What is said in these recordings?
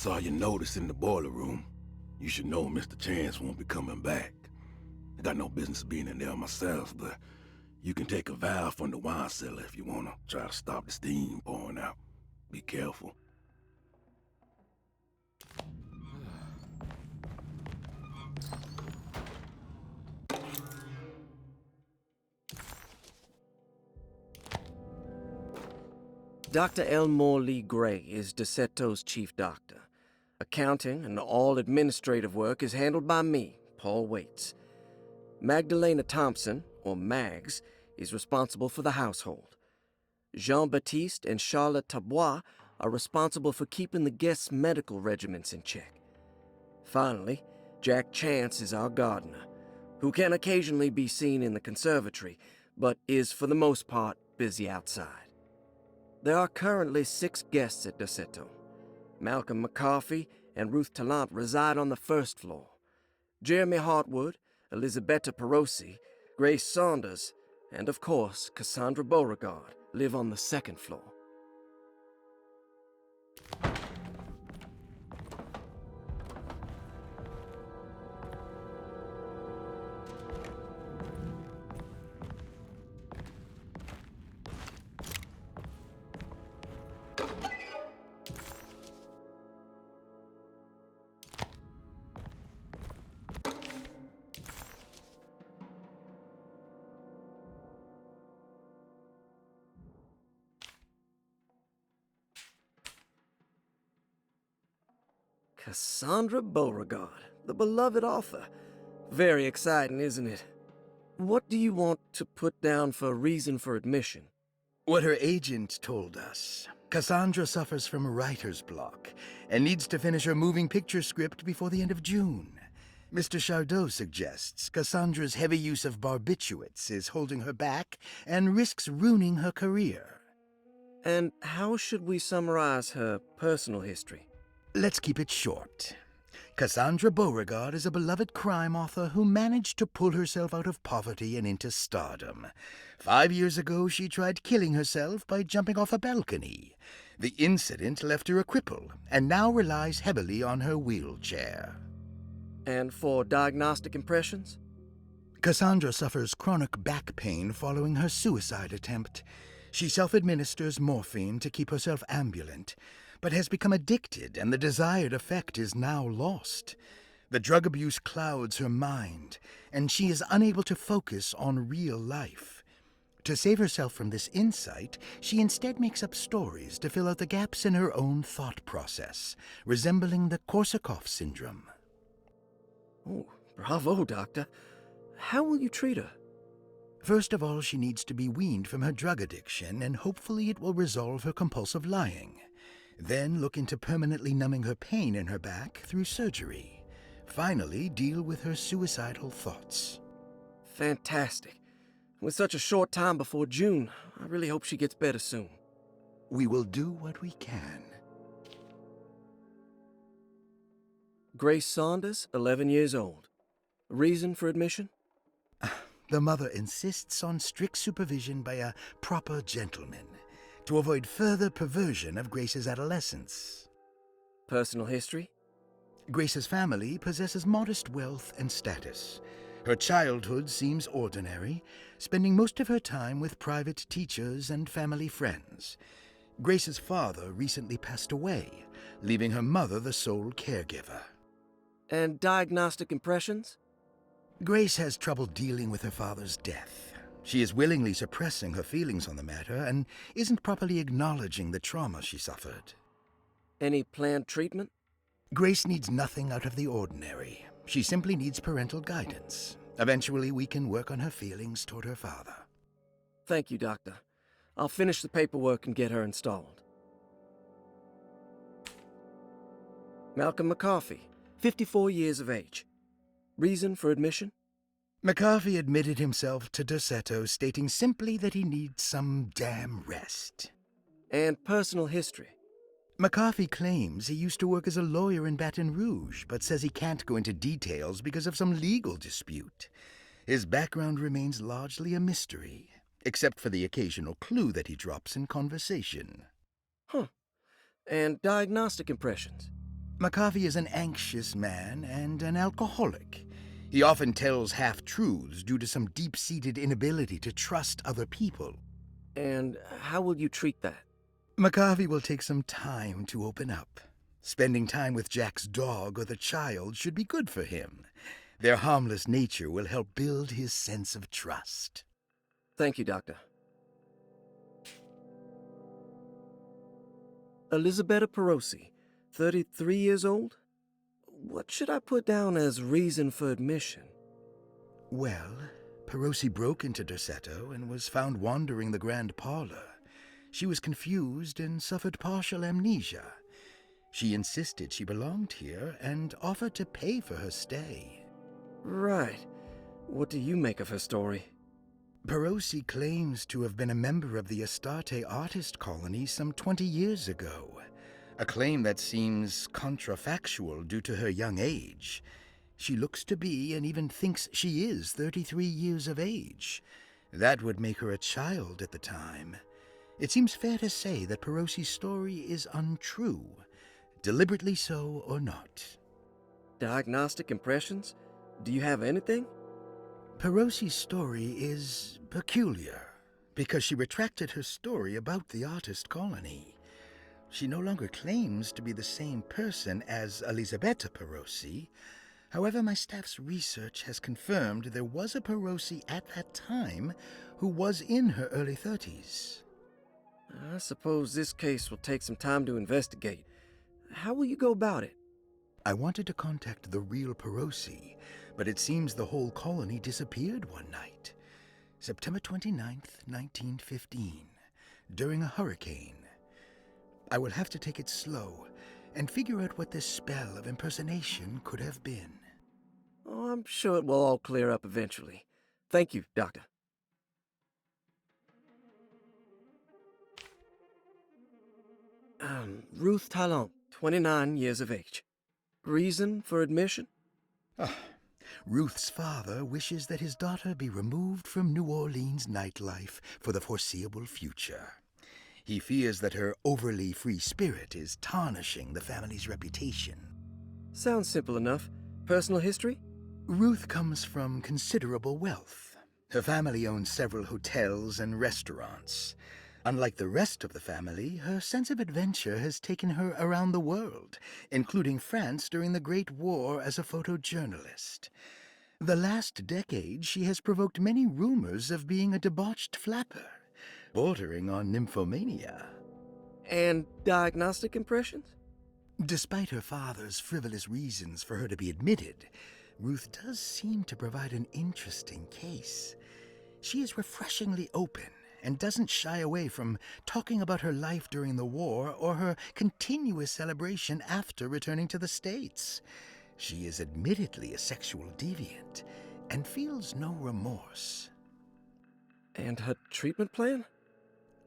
saw your notice in the boiler room. You should know Mr. Chance won't be coming back. I got no business being in there myself, but you can take a valve from the wine cellar if you wanna try to stop the steam pouring out. Be careful. Dr. Elmore Lee Gray is DeSeto's chief doctor. Accounting and all administrative work is handled by me, Paul Waits. Magdalena Thompson, or Mags, is responsible for the household. Jean-Baptiste and Charlotte Tabois are responsible for keeping the guests' medical regimens in check. Finally, Jack Chance is our gardener, who can occasionally be seen in the conservatory, but is for the most part busy outside. There are currently 6 guests at DeSeto. Malcolm McCarthy and Ruth Tallant reside on the first floor. Jeremy Hartwood, Elisabetta Perosi, Grace Saunders, and of course Cassandra Beauregard live on the second floor. Cassandra Beauregard, the beloved author. Very exciting, isn't it? What do you want to put down for reason for admission? What her agent told us. Cassandra suffers from writer's block and needs to finish her moving picture script before the end of June. Mr. Chardot suggests Cassandra's heavy use of barbiturates is holding her back and risks ruining her career. And how should we summarize her personal history? Let's keep it short. Cassandra Beauregard is a beloved crime author who managed to pull herself out of poverty and into stardom. 5 years ago, she tried killing herself by jumping off a balcony. The incident left her a cripple, and now relies heavily on her wheelchair. And for diagnostic impressions? Cassandra suffers chronic back pain following her suicide attempt. She self-administers morphine to keep herself ambulant, but has become addicted, and the desired effect is now lost. The drug abuse clouds her mind, and she is unable to focus on real life. To save herself from this insight, she instead makes up stories to fill out the gaps in her own thought process, resembling the Korsakoff syndrome. Oh, bravo, Doctor. How will you treat her? First of all, she needs to be weaned from her drug addiction, and hopefully it will resolve her compulsive lying. Then look into permanently numbing her pain in her back through surgery. Finally, deal with her suicidal thoughts. Fantastic. With such a short time before June, I really hope she gets better soon. We will do what we can. Grace Saunders, 11 years old. Reason for admission? The mother insists on strict supervision by a proper gentleman to avoid further perversion of Grace's adolescence. Personal history? Grace's family possesses modest wealth and status. Her childhood seems ordinary, spending most of her time with private teachers and family friends. Grace's father recently passed away, leaving her mother the sole caregiver. And diagnostic impressions? Grace has trouble dealing with her father's death. She is willingly suppressing her feelings on the matter and isn't properly acknowledging the trauma she suffered. Any planned treatment? Grace needs nothing out of the ordinary. She simply needs parental guidance. Eventually, we can work on her feelings toward her father. Thank you, Doctor. I'll finish the paperwork and get her installed. Malcolm McCarthy, 54 years of age. Reason for admission? McCarthy admitted himself to DeSeto, stating simply that he needs some damn rest. And personal history? McCarthy claims he used to work as a lawyer in Baton Rouge, but says he can't go into details because of some legal dispute. His background remains largely a mystery, except for the occasional clue that he drops in conversation. Huh. And diagnostic impressions? McCarthy is an anxious man and an alcoholic. He often tells half-truths due to some deep-seated inability to trust other people. And how will you treat that? McCarthy will take some time to open up. Spending time with Jack's dog or the child should be good for him. Their harmless nature will help build his sense of trust. Thank you, Doctor. Elisabetta Perosi, 33 years old? What should I put down as reason for admission? Well, Perosi broke into Derceto and was found wandering the grand parlor. She was confused and suffered partial amnesia. She insisted she belonged here and offered to pay for her stay. Right. What do you make of her story? Perosi claims to have been a member of the Astarte artist colony some 20 years ago, a claim that seems contrafactual due to her young age. She looks to be and even thinks she is 33 years of age. That would make her a child at the time. It seems fair to say that Perosi's story is untrue, deliberately so or not. Diagnostic impressions? Do you have anything? Perosi's story is peculiar because she retracted her story about the artist colony. She no longer claims to be the same person as Elisabetta Perosi. However, my staff's research has confirmed there was a Perosi at that time who was in her early 30s. I suppose this case will take some time to investigate. How will you go about it? I wanted to contact the real Perosi, but it seems the whole colony disappeared one night. September 29th, 1915, during a hurricane. I will have to take it slow and figure out what this spell of impersonation could have been. Oh, I'm sure it will all clear up eventually. Thank you, Doctor. Ruth Talon, 29 years of age. Reason for admission? Ruth's father wishes that his daughter be removed from New Orleans nightlife for the foreseeable future. He fears that her overly free spirit is tarnishing the family's reputation. Sounds simple enough. Personal history? Ruth comes from considerable wealth. Her family owns several hotels and restaurants. Unlike the rest of the family, her sense of adventure has taken her around the world, including France during the Great War as a photojournalist. The last decade, she has provoked many rumors of being a debauched flapper, bordering on nymphomania. And diagnostic impressions? Despite her father's frivolous reasons for her to be admitted, Ruth does seem to provide an interesting case. She is refreshingly open and doesn't shy away from talking about her life during the war or her continuous celebration after returning to the States. She is admittedly a sexual deviant and feels no remorse. And her treatment plan?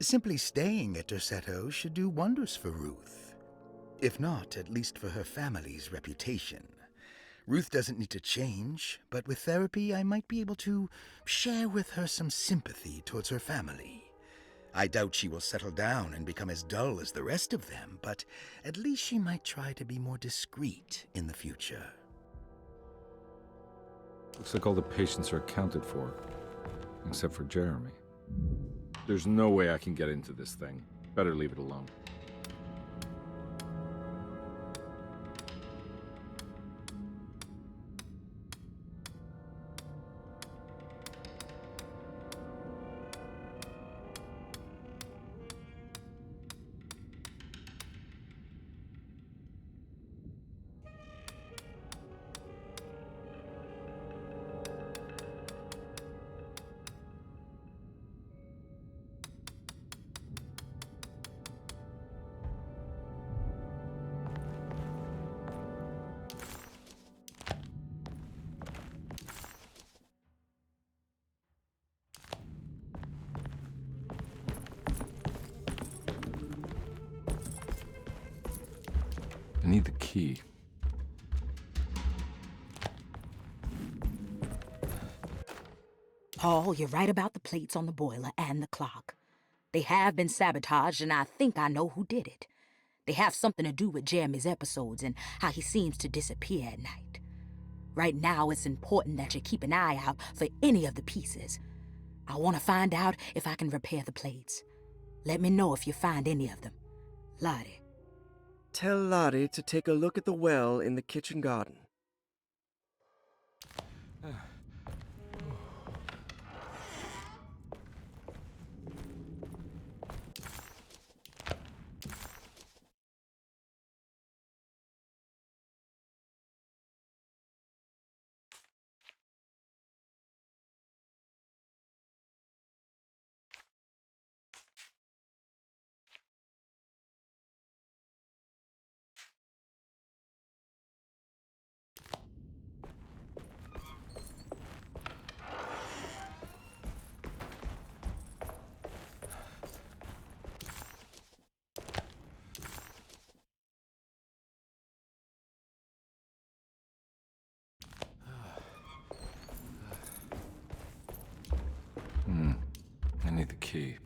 Simply staying at Derceto should do wonders for Ruth. If not, at least for her family's reputation. Ruth doesn't need to change, but with therapy I might be able to share with her some sympathy towards her family. I doubt she will settle down and become as dull as the rest of them, but at least she might try to be more discreet in the future. Looks like all the patients are accounted for, except for Jeremy. There's no way I can get into this thing. Better leave it alone. I need the key. Paul, you're right about the plates on the boiler and the clock. They have been sabotaged, and I think I know who did it. They have something to do with Jeremy's episodes and how he seems to disappear at night. Right now, it's important that you keep an eye out for any of the pieces. I want to find out if I can repair the plates. Let me know if you find any of them. Lottie. Tell Lottie to take a look at the well in the kitchen garden. I need the key.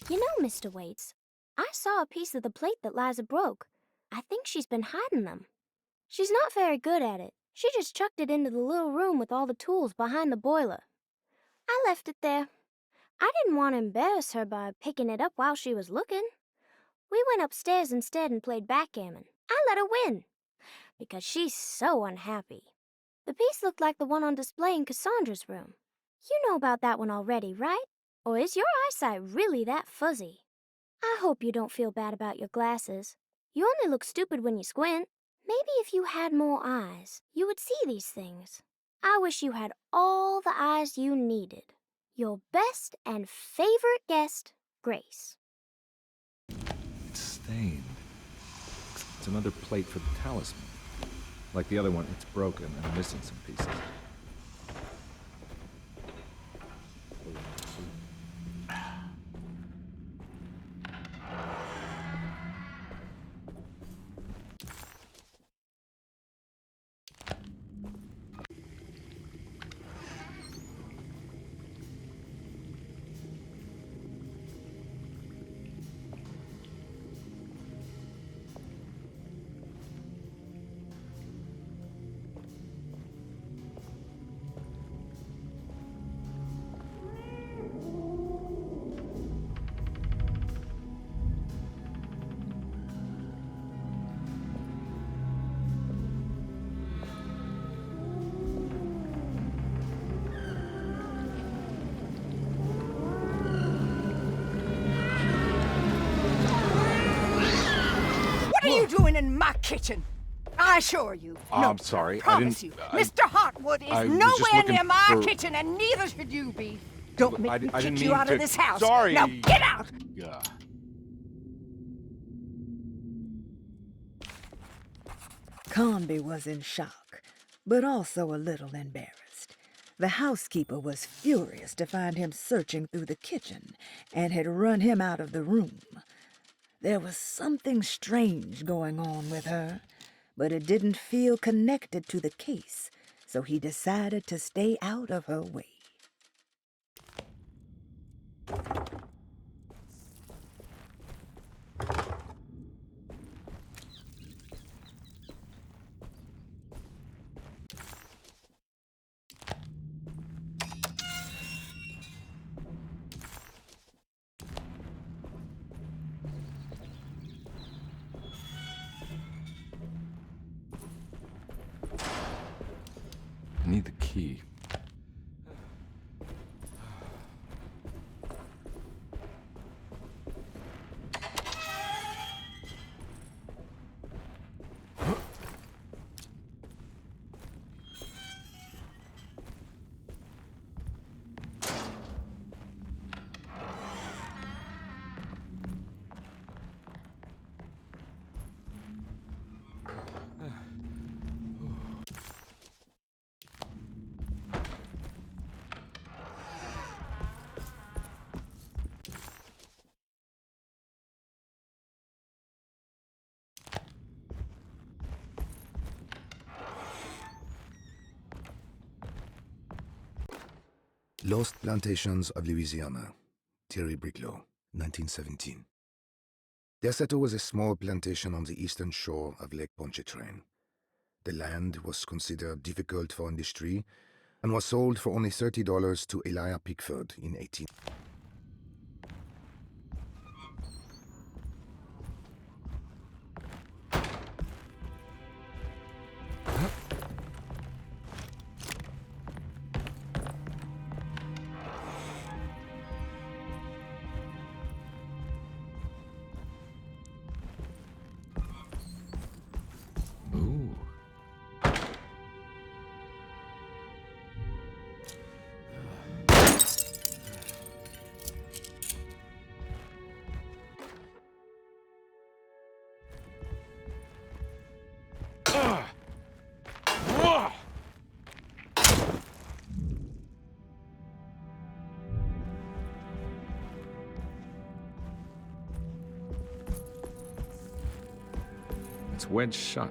You know, Mr. Waits, I saw a piece of the plate that Liza broke. I think she's been hiding them. She's not very good at it. She just chucked it into the little room with all the tools behind the boiler. I left it there. I didn't want to embarrass her by picking it up while she was looking. We went upstairs instead and played backgammon. I let her win, because she's so unhappy. The piece looked like the one on display in Cassandra's room. You know about that one already, right? Or is your eyesight really that fuzzy? I hope you don't feel bad about your glasses. You only look stupid when you squint. Maybe if you had more eyes, you would see these things. I wish you had all the eyes you needed. Your best and favorite guest, Grace. It's stained. It's another plate for the talisman. Like the other one, it's broken and missing some pieces. What are you doing in my kitchen? I assure you. No, I'm sorry. I promise you. Mr. Hotwood is I was just nowhere looking near my for- kitchen, and neither should you be. Don't make me I kick didn't you mean out to. of this house. Sorry. Now get out! Yeah. Conby was in shock, but also a little embarrassed. The housekeeper was furious to find him searching through the kitchen and had run him out of the room. There was something strange going on with her, but it didn't feel connected to the case, so he decided to stay out of her way. I need the key. Lost Plantations of Louisiana, Thierry Briclot, 1917. Deseto was a small plantation on the eastern shore of Lake Pontchartrain. The land was considered difficult for industry and was sold for only $30 to Elijah Pickford in 18... Ooh. It's wedged shut.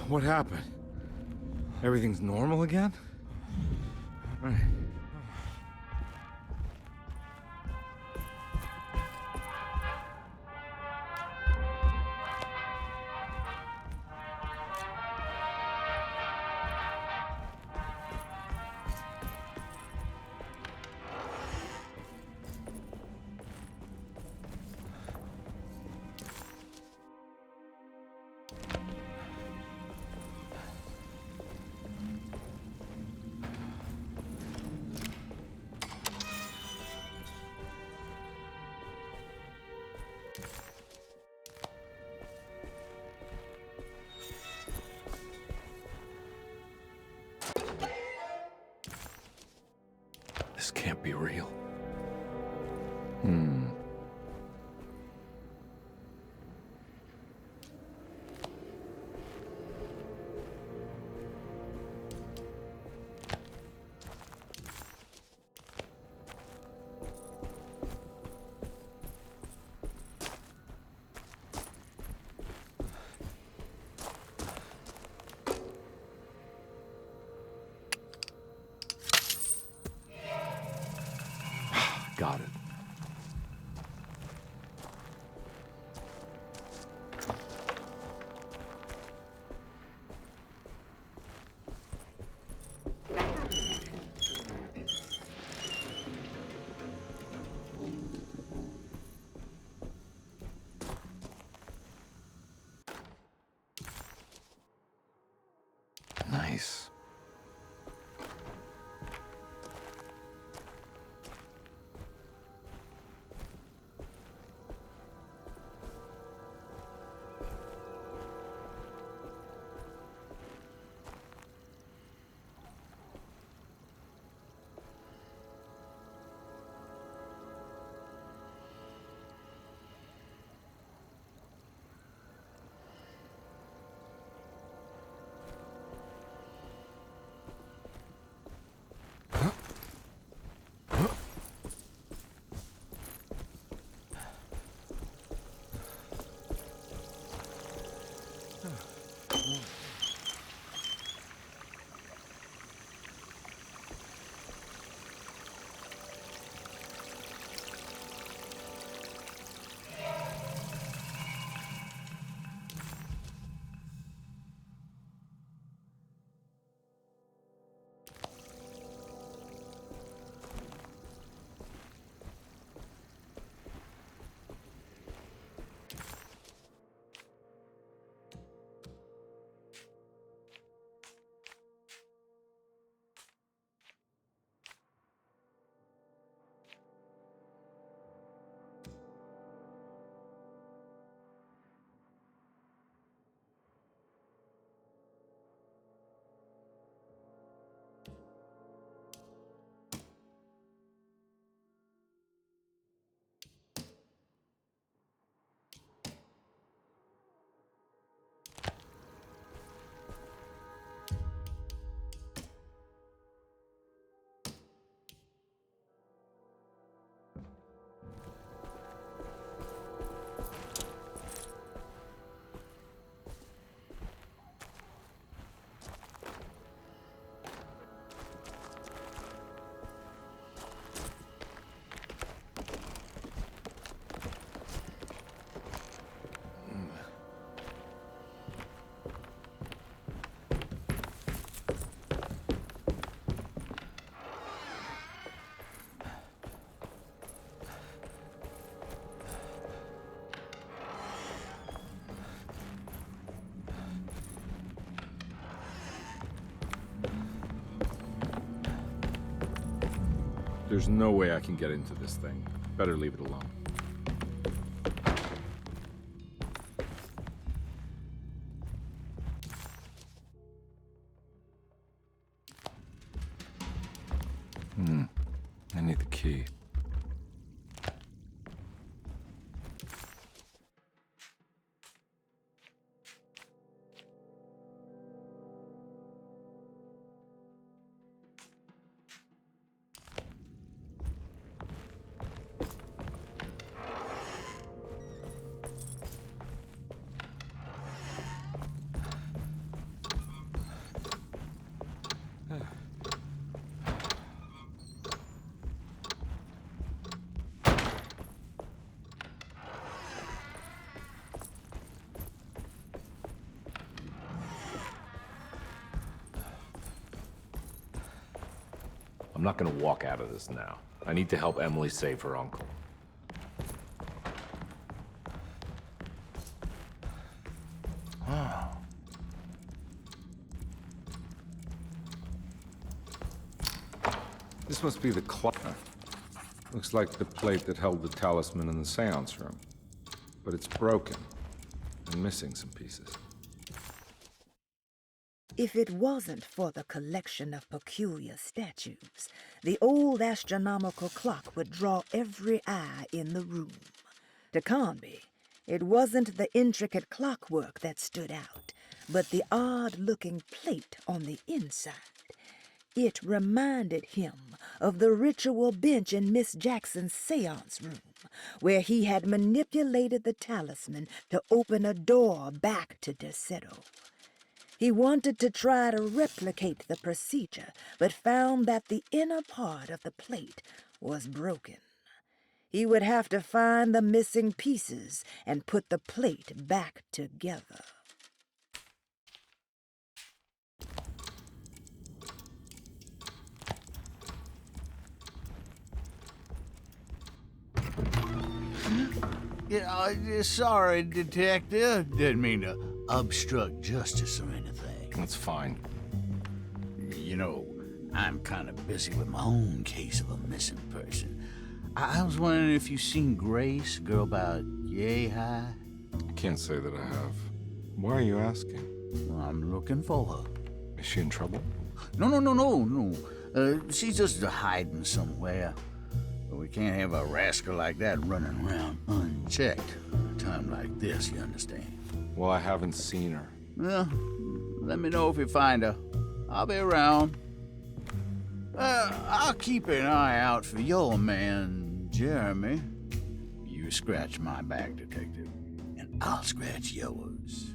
What happened? Everything's normal again? Right. This can't be real. Got it. Nice. There's no way I can get into this thing. Better leave it alone. I need the key. I'm not gonna walk out of this now. I need to help Emily save her uncle. This must be the clock. Looks like the plate that held the talisman in the seance room. But it's broken and missing some pieces. If it wasn't for the collection of peculiar statues, the old astronomical clock would draw every eye in the room. To Conby, it wasn't the intricate clockwork that stood out, but the odd-looking plate on the inside. It reminded him of the ritual bench in Miss Jackson's seance room, where he had manipulated the talisman to open a door back to Derceto. He wanted to try to replicate the procedure, but found that the inner part of the plate was broken. He would have to find the missing pieces and put the plate back together. Yeah, sorry, Detective. Didn't mean to obstruct justice or anything. That's fine. You know, I'm kind of busy with my own case of a missing person. I was wondering if you've seen Grace, a girl about yay high? I can't say that I have. Why are you asking? Well, I'm looking for her. Is she in trouble? No. She's just hiding somewhere. But we can't have a rascal like that running around unchecked. At a time like this, you understand? Well, I haven't seen her. Well, let me know if you find her. I'll be around. I'll keep an eye out for your man, Jeremy. You scratch my back, Detective, and I'll scratch yours.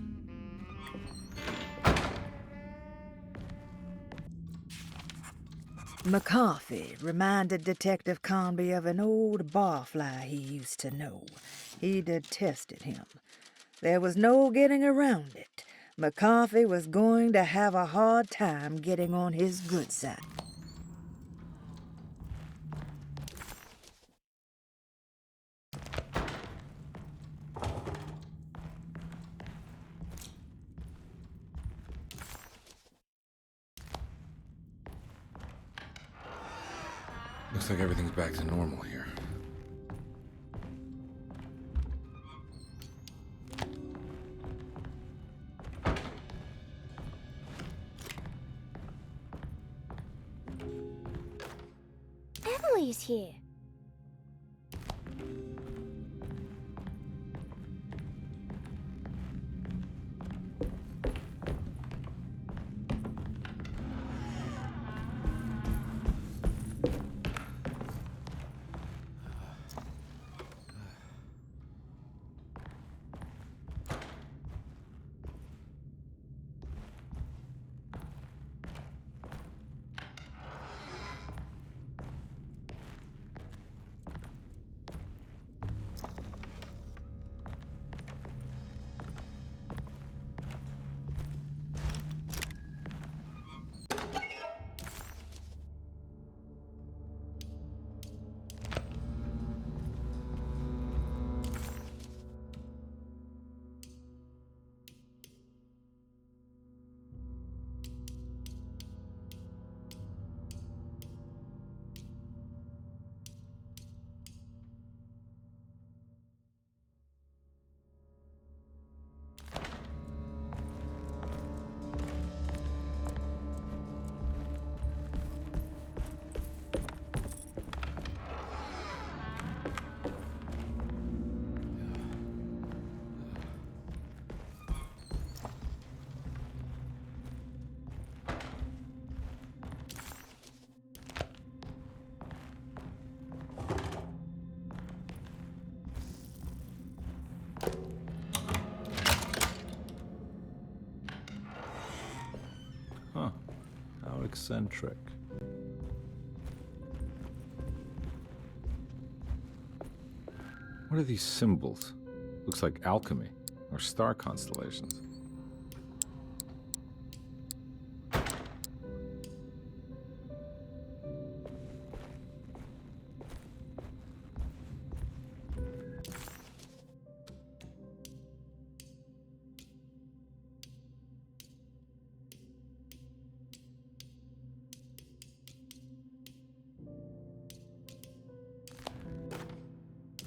McCarthy reminded Detective Conby of an old barfly he used to know. He detested him. There was no getting around it. McCarthy was going to have a hard time getting on his good side. Looks like everything's back to normal here. Emily's here. Huh. How eccentric. What are these symbols? Looks like alchemy or star constellations.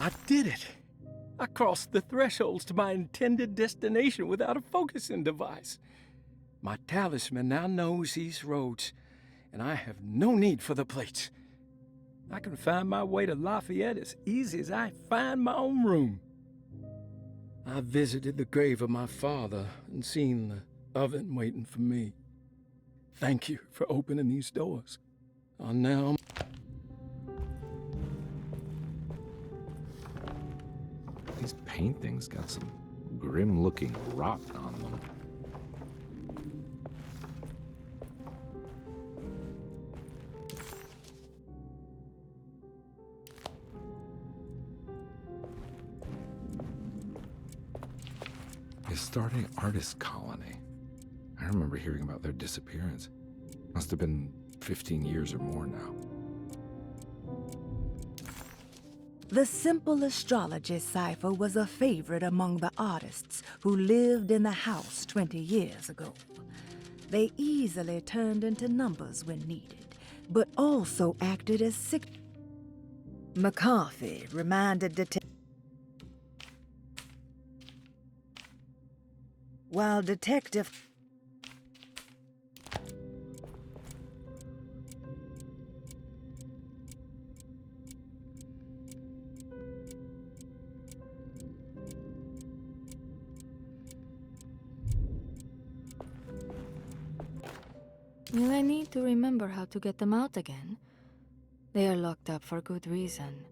I did it! I crossed the thresholds to my intended destination without a focusing device. My talisman now knows these roads, and I have no need for the plates. I can find my way to Lafayette as easy as I find my own room. I visited the grave of my father and seen the oven waiting for me. Thank you for opening these doors. Now These paintings got some grim-looking rot on them. Astarte Artist Colony. I remember hearing about their disappearance. Must have been 15 years or more now. The simple astrology cipher was a favorite among the artists who lived in the house 20 years ago. They easily turned into numbers when needed, but also acted as McCarthy reminded while Detective Will I need to remember how to get them out again? They are locked up for good reason.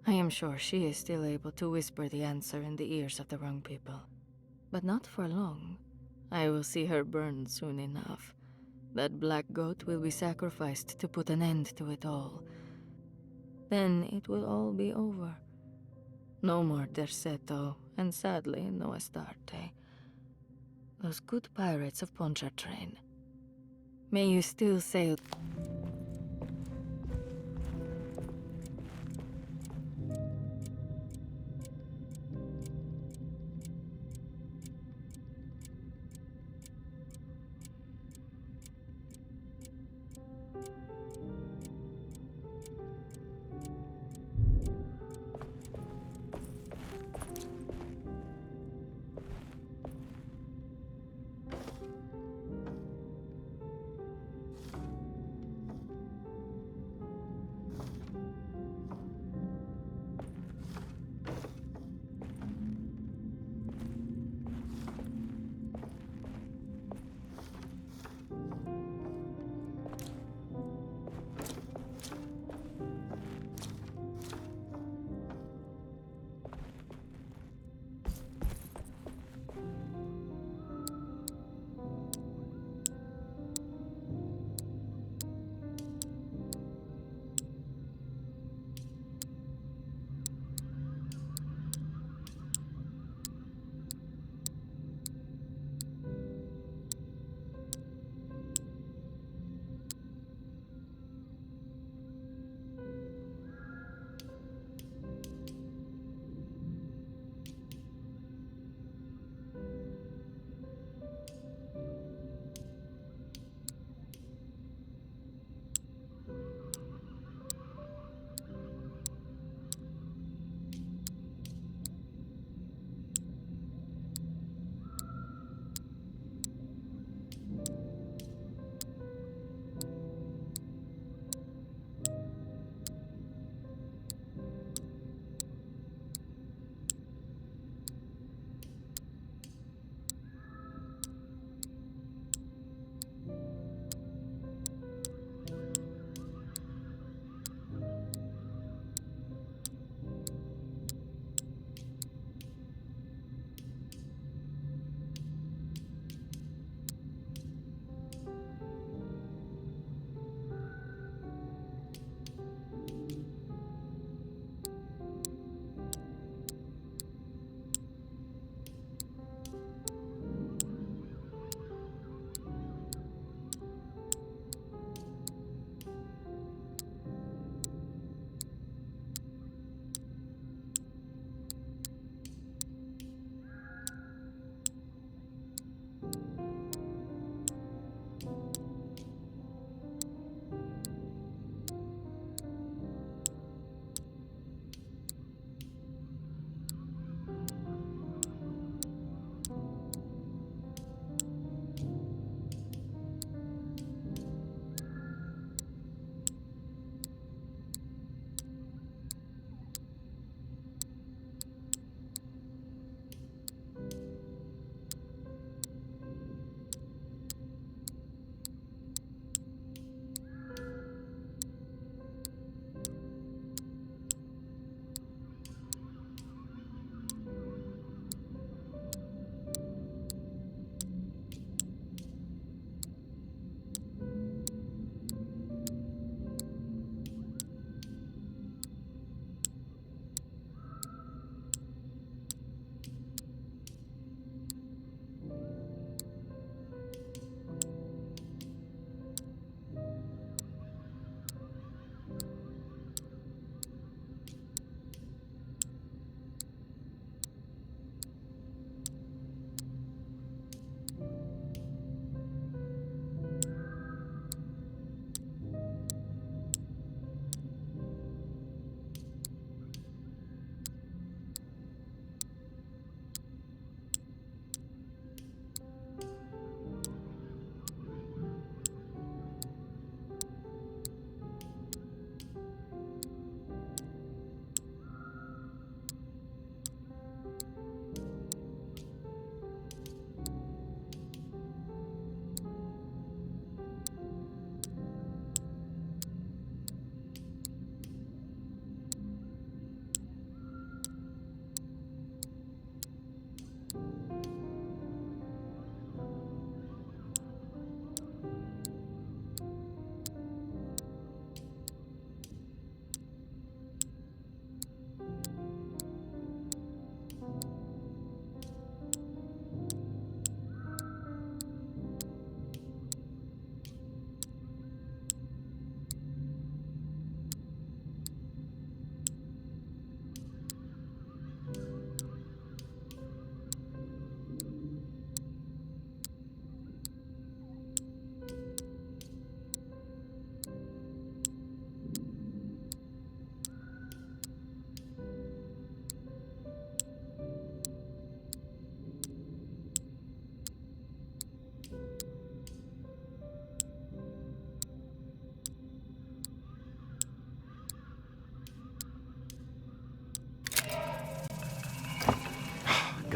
I am sure she is still able to whisper the answer in the ears of the wrong people. But not for long. I will see her burned soon enough. That black goat will be sacrificed to put an end to it all. Then it will all be over. No more Derceto, and sadly, no Astarte. Those good pirates of Pontchartrain. May you still sail...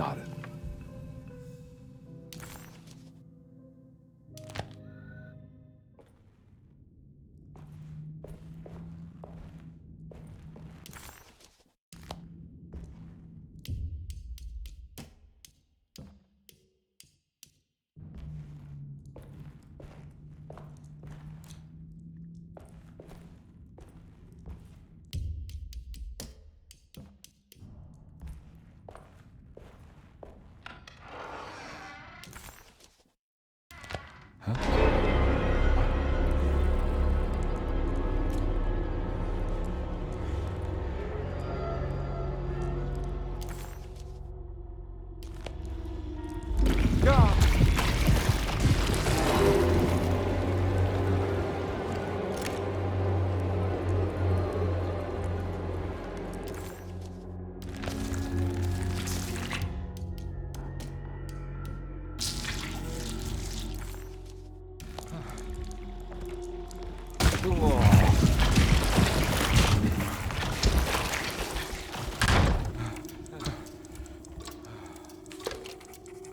got it.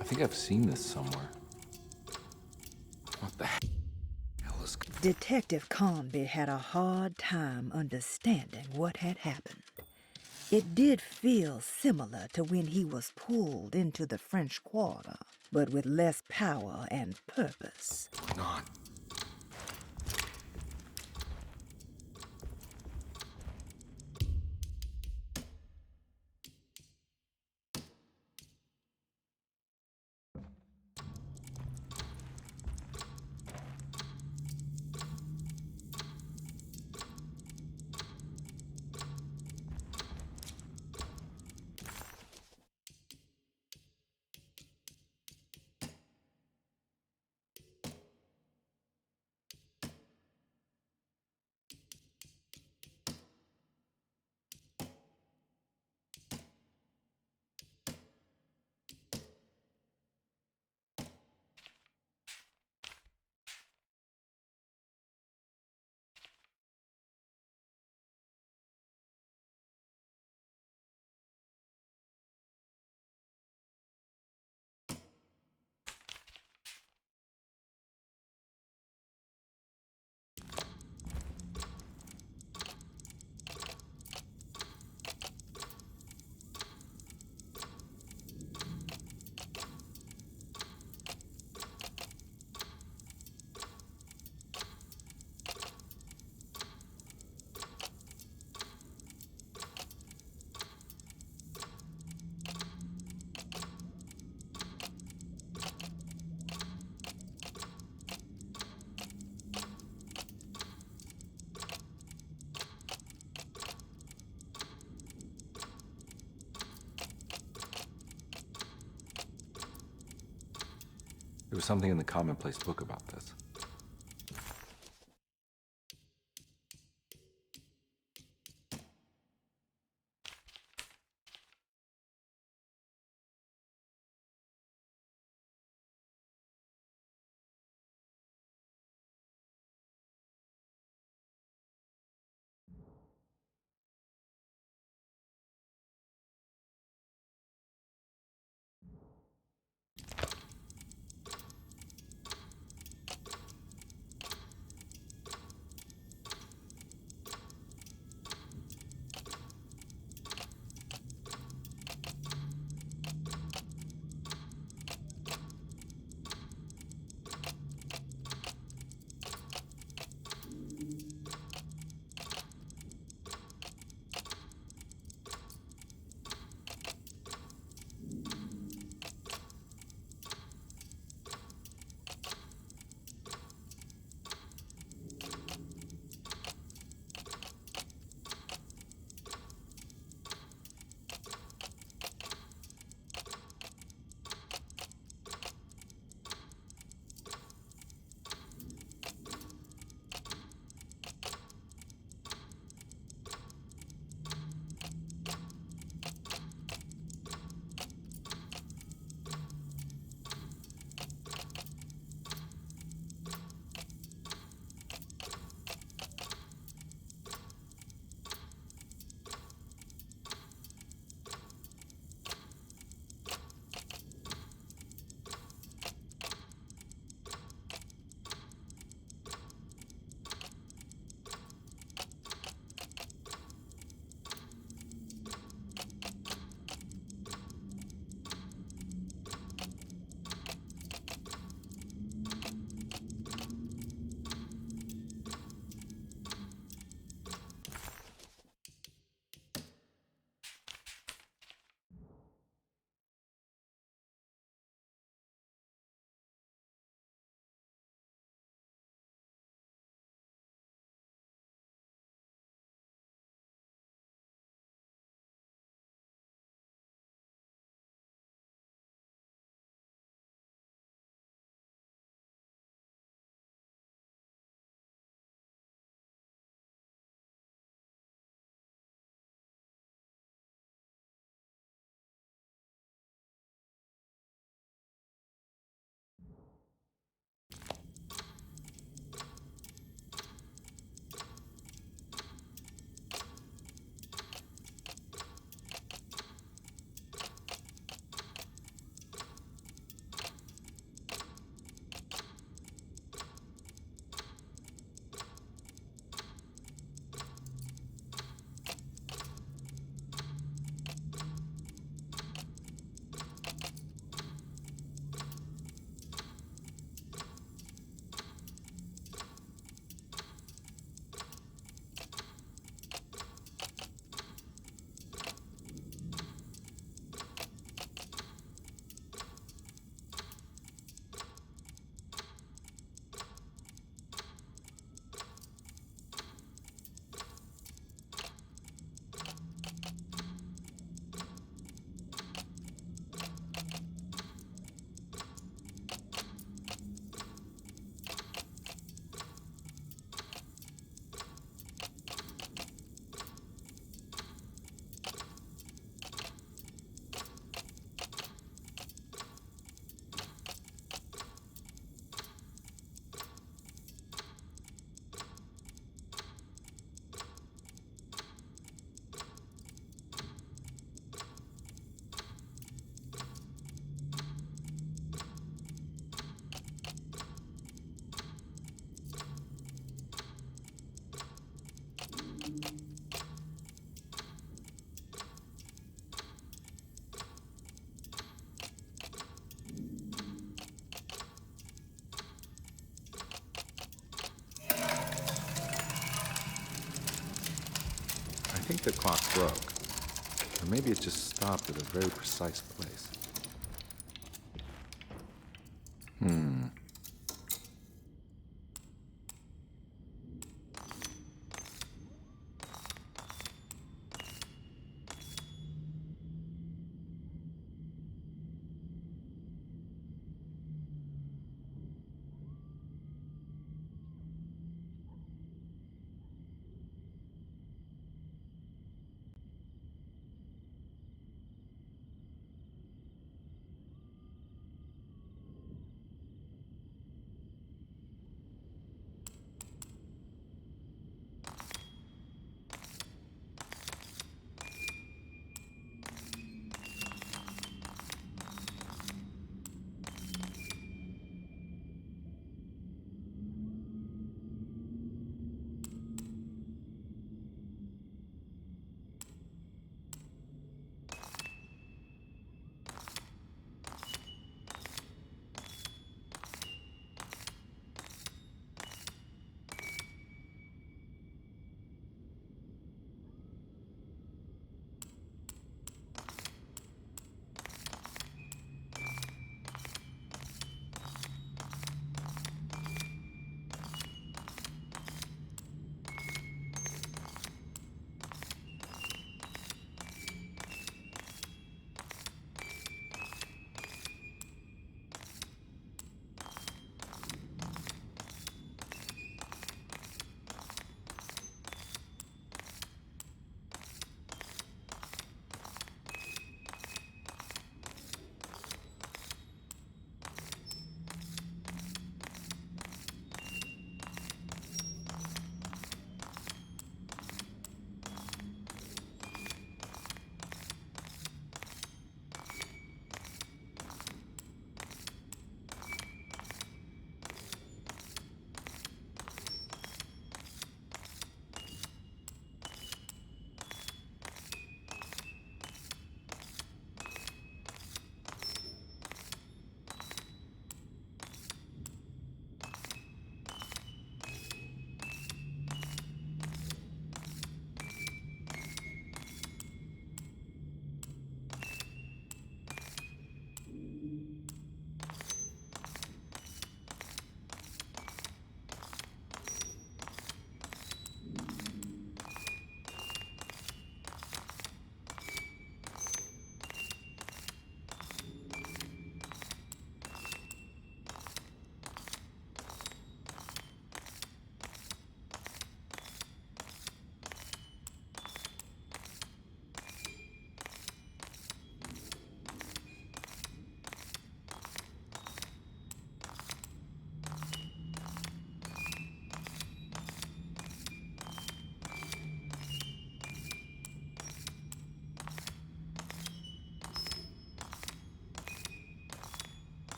I think I've seen this somewhere. What the hell is... Detective Conby had a hard time understanding what had happened. It did feel similar to when he was pulled into the French Quarter, but with less power and purpose. What's going on? There was something in the Commonplace book about this. think the clock broke. Or maybe it just stopped at a very precise place.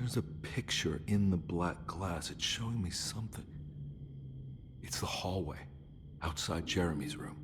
There's a picture in the black glass. It's showing me something. It's the hallway outside Jeremy's room.